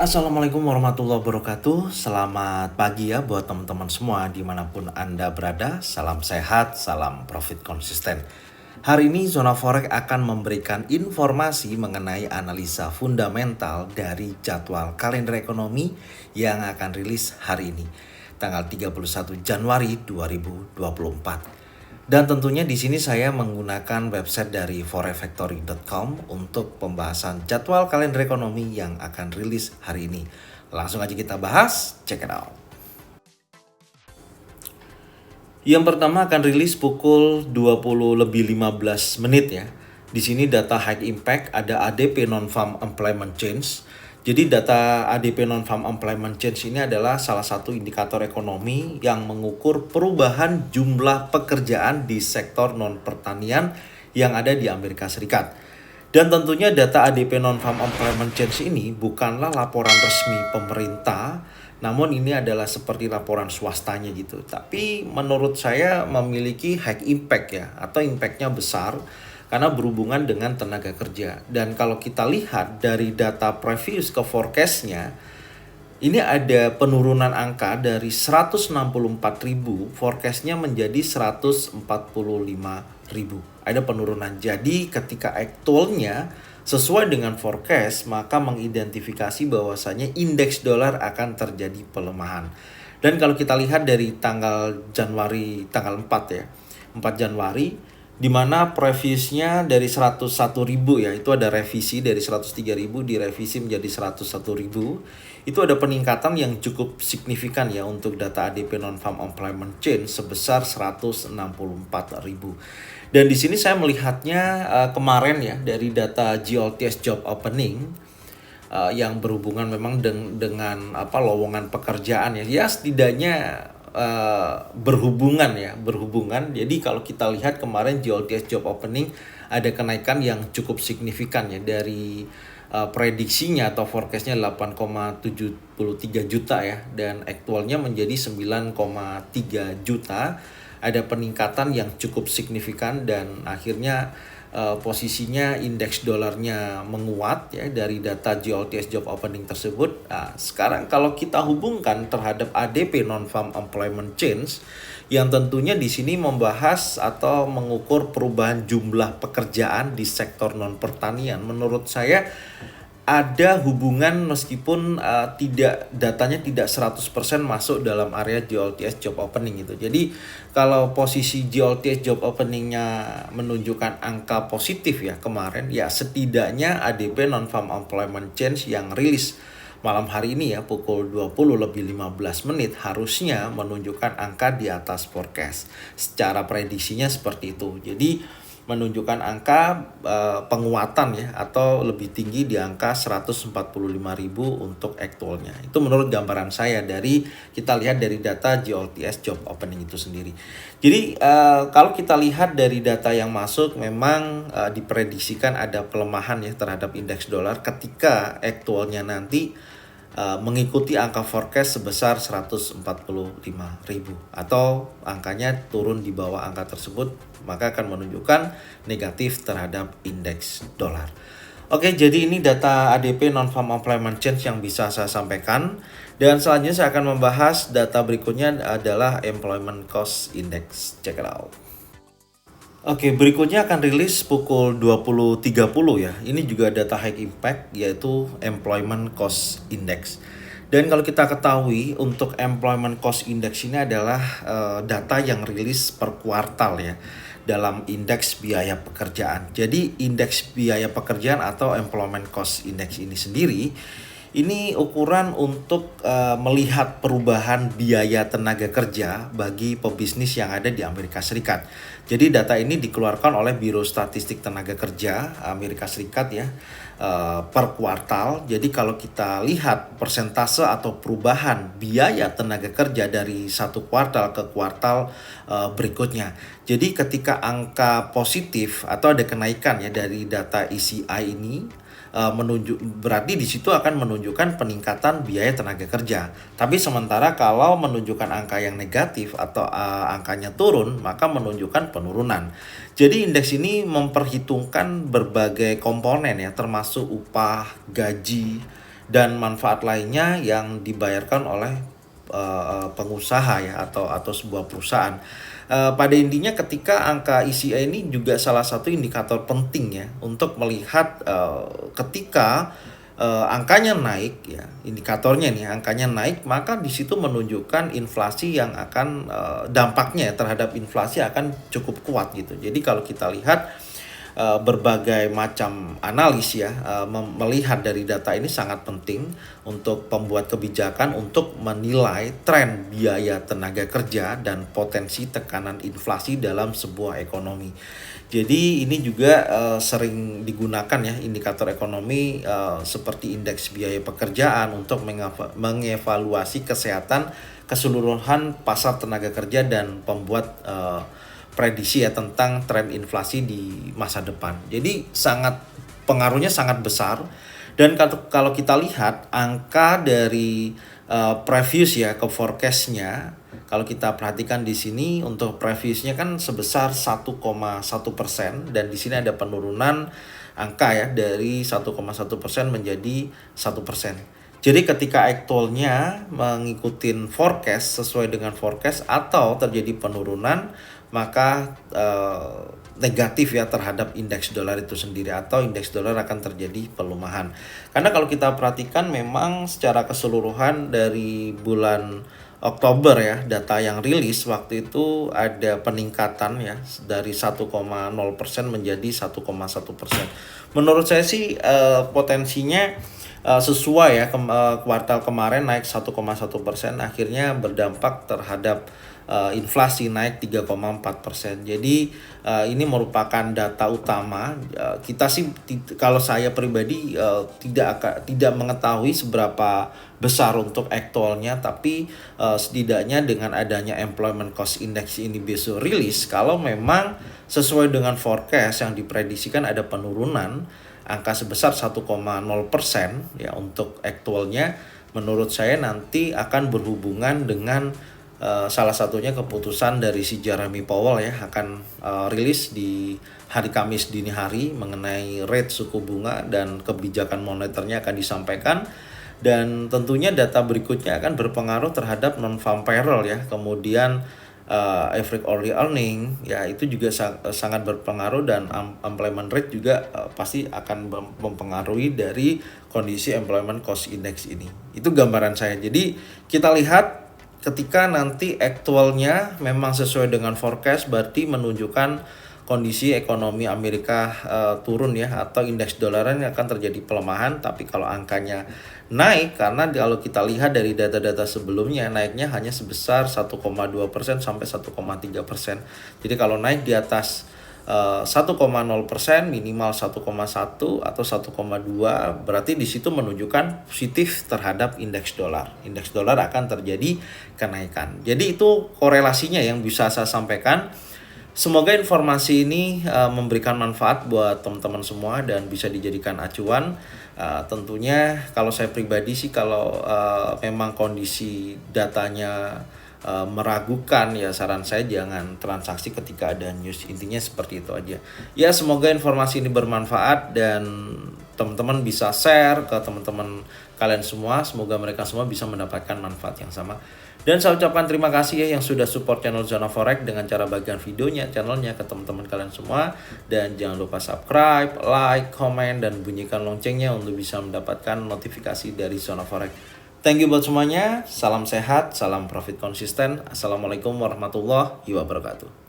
Assalamualaikum warahmatullahi wabarakatuh. Selamat pagi ya buat teman-teman semua dimanapun Anda berada. Salam sehat, salam profit konsisten. Hari ini Zona Forex akan memberikan informasi mengenai analisa fundamental dari jadwal kalender ekonomi yang akan rilis hari ini, tanggal 31 Januari 2024. Dan tentunya di sini saya menggunakan website dari forexfactory.com untuk pembahasan jadwal kalender ekonomi yang akan rilis hari ini. Langsung aja kita bahas, check it out. Yang pertama akan rilis pukul 20:15 ya. Di sini data high impact, ada ADP non-farm employment change. Jadi data ADP non-farm employment change ini adalah salah satu indikator ekonomi yang mengukur perubahan jumlah pekerjaan di sektor non-pertanian yang ada di Amerika Serikat. Dan tentunya data ADP non-farm employment change ini bukanlah laporan resmi pemerintah, namun ini adalah seperti laporan swastanya gitu. Tapi menurut saya memiliki high impact ya, atau impactnya besar karena berhubungan dengan tenaga kerja. Dan kalau kita lihat dari data previous ke forecastnya, ini ada penurunan angka dari 164.000, forecastnya menjadi 145.000. Ada penurunan. Jadi ketika actualnya sesuai dengan forecast, maka mengidentifikasi bahwasanya indeks dolar akan terjadi pelemahan. Dan kalau kita lihat dari tanggal Januari, tanggal 4 ya, 4 Januari, di mana previousnya dari 101.000 ya, itu ada revisi dari 103.000 direvisi menjadi 101.000. Itu ada peningkatan yang cukup signifikan ya untuk data ADP non-farm employment change sebesar 164.000. Dan di sini saya melihatnya kemarin ya dari data GLTS job opening yang berhubungan memang dengan lowongan pekerjaan ya. Ya setidaknya berhubungan. Jadi kalau kita lihat kemarin GLTS job opening ada kenaikan yang cukup signifikan ya dari prediksinya atau forecastnya 8,73 juta ya, dan aktualnya menjadi 9,3 juta. Ada peningkatan yang cukup signifikan dan akhirnya posisinya indeks dolarnya menguat ya dari data GLTS job opening tersebut. Nah, sekarang kalau kita hubungkan terhadap ADP non-farm employment change yang tentunya di sini membahas atau mengukur perubahan jumlah pekerjaan di sektor non pertanian, menurut saya ada hubungan meskipun datanya tidak 100% masuk dalam area GLTS job opening gitu. Jadi kalau posisi GLTS job openingnya menunjukkan angka positif ya kemarin, ya setidaknya ADP non-farm employment change yang rilis malam hari ini ya pukul 20:15 harusnya menunjukkan angka di atas forecast. Secara prediksinya seperti itu. Jadi menunjukkan angka penguatan ya atau lebih tinggi di angka 145.000 untuk aktualnya. Itu menurut gambaran saya dari kita lihat dari data GLTS job opening itu sendiri. Jadi kalau kita lihat dari data yang masuk memang diprediksikan ada pelemahan ya terhadap indeks dolar ketika aktualnya nanti mengikuti angka forecast sebesar 145.000 atau angkanya turun di bawah angka tersebut, maka akan menunjukkan negatif terhadap indeks dolar. Oke, jadi ini data ADP non-farm employment change yang bisa saya sampaikan. Dan selanjutnya saya akan membahas data berikutnya adalah employment cost index. Check it out. Oke, berikutnya akan rilis pukul 20.30 ya. Ini juga data high impact yaitu Employment Cost Index. Dan kalau kita ketahui untuk Employment Cost Index ini adalah data yang rilis per kuartal ya dalam indeks biaya pekerjaan. Jadi indeks biaya pekerjaan atau Employment Cost Index ini sendiri ini ukuran untuk melihat perubahan biaya tenaga kerja bagi pebisnis yang ada di Amerika Serikat. Jadi data ini dikeluarkan oleh Biro Statistik Tenaga Kerja Amerika Serikat ya per kuartal. Jadi kalau kita lihat persentase atau perubahan biaya tenaga kerja dari satu kuartal ke kuartal berikutnya. Jadi ketika angka positif atau ada kenaikan ya dari data ECI ini, berarti di situ akan menunjukkan peningkatan biaya tenaga kerja. Tapi sementara kalau menunjukkan angka yang negatif atau angkanya turun, maka menunjukkan penurunan. Jadi indeks ini memperhitungkan berbagai komponen ya, termasuk upah, gaji, dan manfaat lainnya yang dibayarkan oleh pengusaha ya atau sebuah perusahaan. Pada intinya ketika angka ECI ini juga salah satu indikator penting ya untuk melihat ketika angkanya naik ya, indikatornya nih angkanya naik, maka di situ menunjukkan inflasi yang akan dampaknya terhadap inflasi akan cukup kuat gitu. Jadi kalau kita lihat berbagai macam analis ya, melihat dari data ini sangat penting untuk pembuat kebijakan untuk menilai tren biaya tenaga kerja dan potensi tekanan inflasi dalam sebuah ekonomi. Jadi ini juga sering digunakan ya indikator ekonomi seperti indeks biaya pekerjaan untuk mengevaluasi kesehatan keseluruhan pasar tenaga kerja dan pembuat prediksi ya tentang tren inflasi di masa depan. Jadi pengaruhnya sangat besar, dan kalau kita lihat angka dari previous ya ke forecastnya, kalau kita perhatikan di sini untuk previousnya kan sebesar 1,1%, dan di sini ada penurunan angka ya dari 1,1% menjadi 1%. Jadi ketika actualnya mengikuti forecast sesuai dengan forecast atau terjadi penurunan, maka negatif ya terhadap indeks dolar itu sendiri, atau indeks dolar akan terjadi pelemahan. Karena kalau kita perhatikan memang secara keseluruhan dari bulan Oktober ya, data yang rilis waktu itu ada peningkatan ya dari 1,0% menjadi 1,1%. Menurut saya sih potensinya sesuai ya, kuartal kemarin naik 1,1%, akhirnya berdampak terhadap inflasi naik 3,4%. Jadi ini merupakan data utama. Kita sih kalau saya pribadi tidak mengetahui seberapa besar untuk aktualnya, tapi setidaknya dengan adanya employment cost index ini besok rilis, kalau memang sesuai dengan forecast yang diprediksikan ada penurunan angka sebesar 1,0% ya untuk aktualnya, menurut saya nanti akan berhubungan dengan salah satunya keputusan dari si Jeremy Powell ya, akan rilis di hari Kamis dini hari mengenai rate suku bunga dan kebijakan moneternya akan disampaikan. Dan tentunya data berikutnya akan berpengaruh terhadap non-farm payroll ya, kemudian average hourly earning ya, itu juga sangat berpengaruh, dan employment rate juga pasti akan mempengaruhi dari kondisi employment cost index ini. Itu gambaran saya. Jadi kita lihat ketika nanti aktualnya memang sesuai dengan forecast, berarti menunjukkan kondisi ekonomi Amerika turun ya, atau indeks dolarnya akan terjadi pelemahan. Tapi kalau angkanya naik, karena kalau kita lihat dari data-data sebelumnya naiknya hanya sebesar 1,2% sampai 1,3%. Jadi kalau naik di atas 1,0%, minimal 1,1 atau 1,2, berarti di situ menunjukkan positif terhadap indeks dolar. Indeks dolar akan terjadi kenaikan. Jadi itu korelasinya yang bisa saya sampaikan. Semoga informasi ini memberikan manfaat buat teman-teman semua dan bisa dijadikan acuan. Tentunya kalau saya pribadi sih, kalau memang kondisi datanya meragukan ya, saran saya jangan transaksi ketika ada news. Intinya seperti itu aja ya. Semoga informasi ini bermanfaat dan teman-teman bisa share ke teman-teman kalian semua. Semoga mereka semua bisa mendapatkan manfaat yang sama. Dan saya ucapkan terima kasih ya yang sudah support channel Zona Forex dengan cara bagian videonya, channelnya ke teman-teman kalian semua. Dan jangan lupa subscribe, like, komen, dan bunyikan loncengnya untuk bisa mendapatkan notifikasi dari Zona Forex. Thank you buat semuanya. Salam sehat, salam profit konsisten. Assalamualaikum warahmatullahi wabarakatuh.